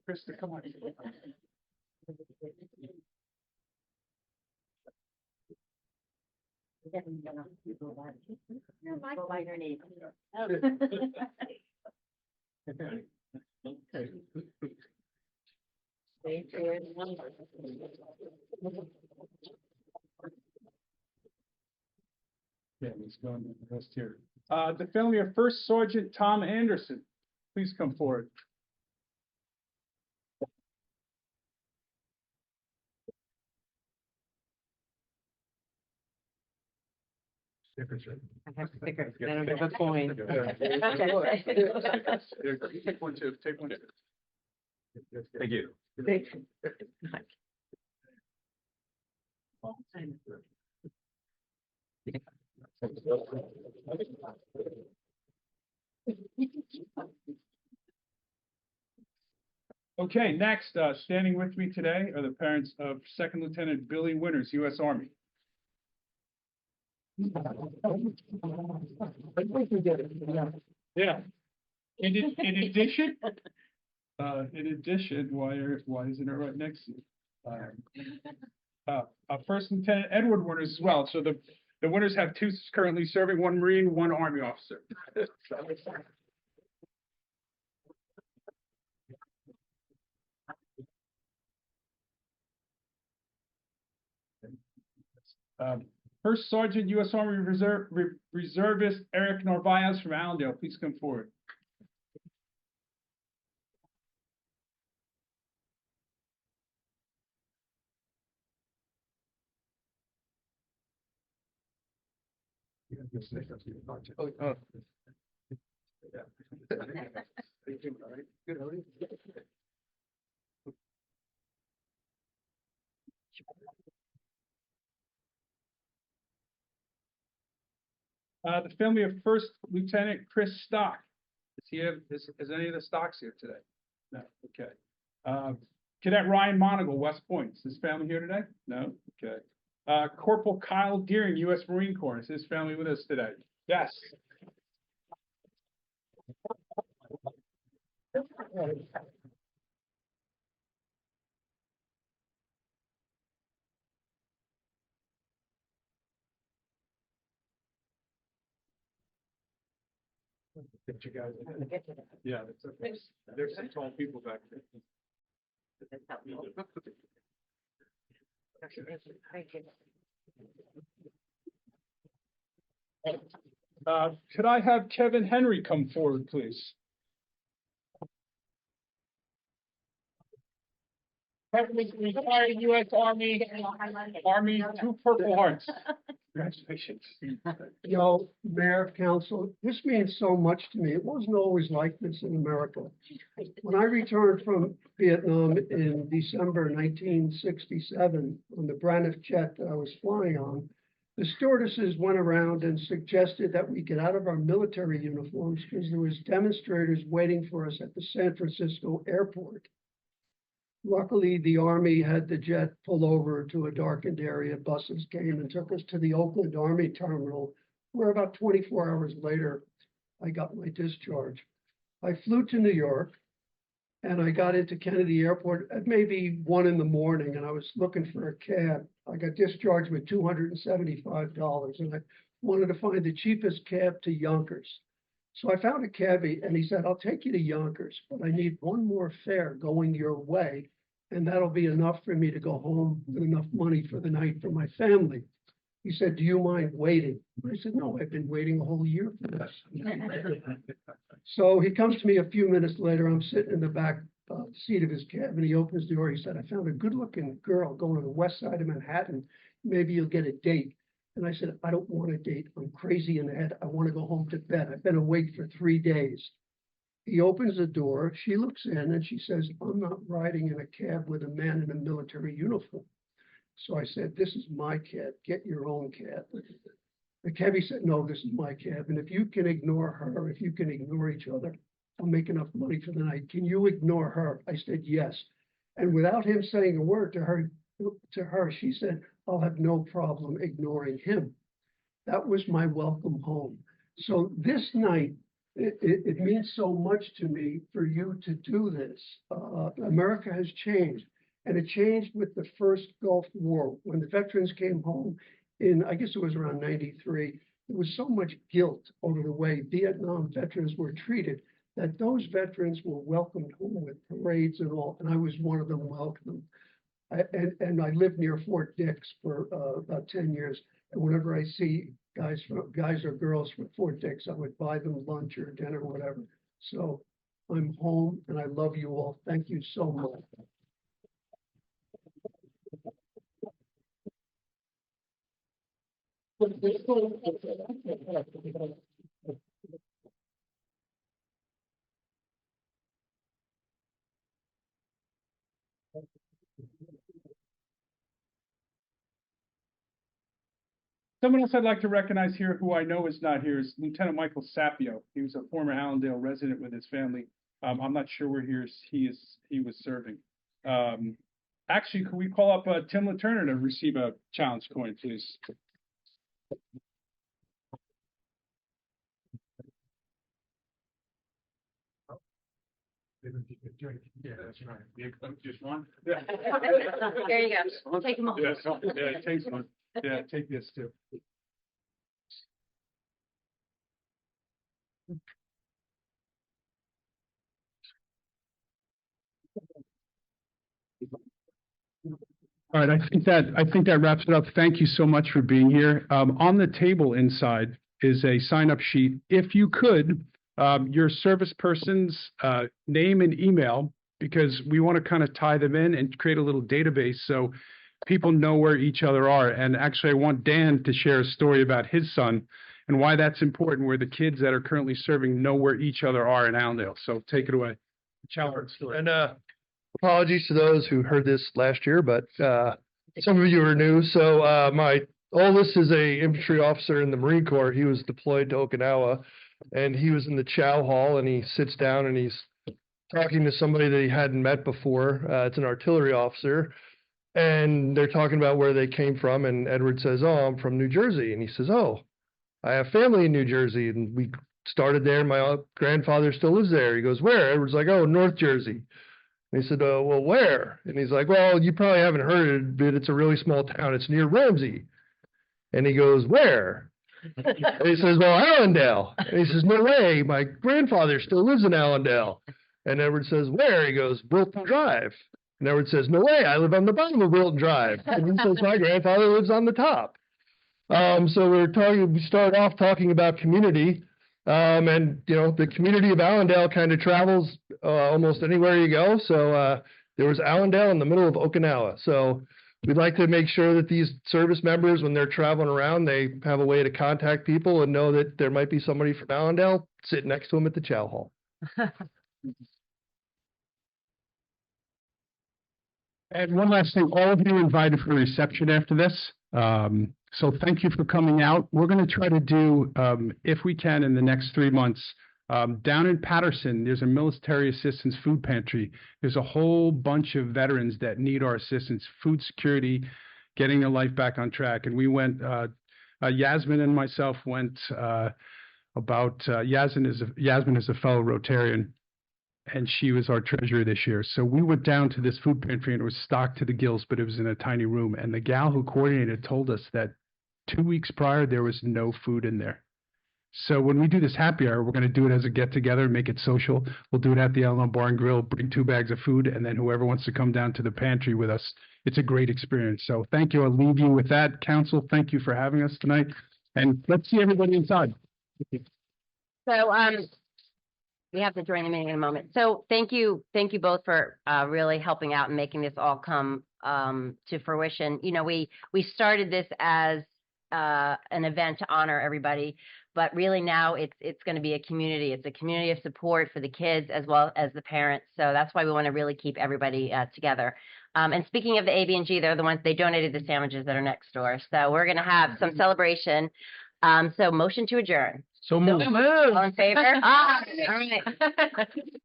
Krista, come on. Yeah, let's go on the rest here. The family of First Sergeant Tom Anderson, please come forward. Stickers.
I have stickers. I don't have a coin.
Take one too. Take one too.
Thank you.
Okay, next, standing with me today are the parents of Second Lieutenant Billy Winters, U.S. Army. Yeah. In addition, why isn't it right next to you? First Lieutenant Edward Winters as well. So the Winters have 2 currently serving, 1 Marine, 1 Army officer. First Sergeant U.S. Army Reservist Eric Narvaez from Allendale, please come forward. The family of First Lieutenant Chris Stock. Is he have, is any of the Stocks here today? No, okay. Cadet Ryan Monagle, West Point. Is his family here today? No, okay. Corporal Kyle Deering, U.S. Marine Corps. Is his family with us today? Yes. Get you guys. Yeah, that's okay. There's some tall people back there. Could I have Kevin Henry come forward, please? Kevin is retired U.S. Army, 2 Purple Hearts. Congratulations.
You know, Mayor, Council, this means so much to me. It wasn't always like this in America. When I returned from Vietnam in December 1967, on the Braniff jet that I was flying on, the stewardesses went around and suggested that we get out of our military uniforms because there was demonstrators waiting for us at the San Francisco airport. Luckily, the Army had the jet pull over to a darkened area. Buses came and took us to the Oakland Army Terminal, where about 24 hours later, I got my discharge. I flew to New York, and I got into Kennedy Airport at maybe 1 in the morning, and I was looking for a cab. I got discharged with $275, and I wanted to find the cheapest cab to Yonkers. So I found a cabbie, and he said, "I'll take you to Yonkers, but I need one more fare going your way, and that'll be enough for me to go home with enough money for the night for my family." He said, "Do you mind waiting?" I said, "No, I've been waiting a whole year for this." So he comes to me a few minutes later. I'm sitting in the back seat of his cab, and he opens the door. He said, "I found a good-looking girl going to the west side of Manhattan. Maybe you'll get a date." And I said, "I don't want a date. I'm crazy in the head. I want to go home to bed. I've been awake for 3 days." He opens the door. She looks in and she says, "I'm not riding in a cab with a man in a military uniform." So I said, "This is my cab. Get your own cab." The cabbie said, "No, this is my cab. And if you can ignore her, if you can ignore each other, I'll make enough money for the night. Can you ignore her?" I said, "Yes." And without him saying a word to her, she said, "I'll have no problem ignoring him." That was my welcome home. So this night, it means so much to me for you to do this. America has changed, and it changed with the first Gulf War. When the veterans came home in, I guess it was around 93, there was so much guilt over the way Vietnam veterans were treated that those veterans were welcomed home with parades and all, and I was one of them welcomed. And I lived near Fort Dix for about 10 years. And whenever I see guys or girls from Fort Dix, I would buy them lunch or dinner or whatever. So I'm home and I love you all. Thank you so much.
Someone else I'd like to recognize here who I know is not here is Lieutenant Michael Sapio. He was a former Allendale resident with his family. I'm not sure where he was serving. Actually, could we call up Tim Laturner to receive a challenge coin, please? Yeah, that's right. Just one? Yeah.
There you go. Take them all.
Yeah, take one. Yeah, take this too. All right, I think that wraps it up. Thank you so much for being here. On the table inside is a sign-up sheet. If you could, your service person's name and email, because we want to kind of tie them in and create a little database so people know where each other are. And actually, I want Dan to share a story about his son and why that's important, where the kids that are currently serving know where each other are in Allendale. So take it away. Challenge.
And apologies to those who heard this last year, but some of you are new. So my oldest is a infantry officer in the Marine Corps. He was deployed to Okinawa, and he was in the chow hall, and he sits down and he's talking to somebody that he hadn't met before. It's an artillery officer, and they're talking about where they came from. And Edward says, "Oh, I'm from New Jersey." And he says, "Oh, I have family in New Jersey, and we started there. My grandfather still lives there." He goes, "Where?" Edward's like, "Oh, North Jersey." And he said, "Well, where?" And he's like, "Well, you probably haven't heard it, but it's a really small town. It's near Ramsey." And he goes, "Where?" And he says, "Well, Allendale." And he says, "No way. My grandfather still lives in Allendale." And Edward says, "Where?" He goes, "Wilton Drive." And Edward says, "No way. I live on the bottom of Wilton Drive." And he says, "My grandfather lives on the top." So we started off talking about community. And, you know, the community of Allendale kind of travels almost anywhere you go. So there was Allendale in the middle of Okinawa. So we'd like to make sure that these service members, when they're traveling around, they have a way to contact people and know that there might be somebody from Allendale sitting next to them at the chow hall.
And one last thing, all of you are invited for a reception after this. So thank you for coming out. We're going to try to do, if we can, in the next 3 months, down in Patterson, there's a military assistance food pantry. There's a whole bunch of veterans that need our assistance, food security, getting their life back on track. And we went, Yasmin and myself went Yasmin is a fellow Rotarian, and she was our treasurer this year. So we went down to this food pantry, and it was stocked to the gills, but it was in a tiny room. And the gal who coordinated told us that 2 weeks prior, there was no food in there. So when we do this happy hour, we're going to do it as a get together, make it social. We'll do it at the Allendale Bar and Grill, bring 2 bags of food, and then whoever wants to come down to the pantry with us, it's a great experience. So thank you. I'll leave you with that. Council, thank you for having us tonight. And let's see everybody inside.
So, we have to join the meeting in a moment. So thank you both for really helping out and making this all come to fruition. You know, we started this as an event to honor everybody, but really now it's going to be a community. It's a community of support for the kids as well as the parents. So that's why we want to really keep everybody together. And speaking of the AB&G, they're the ones, they donated the sandwiches that are next door. So we're going to have some celebration. So motion to adjourn.
So moved.
All in favor? All right.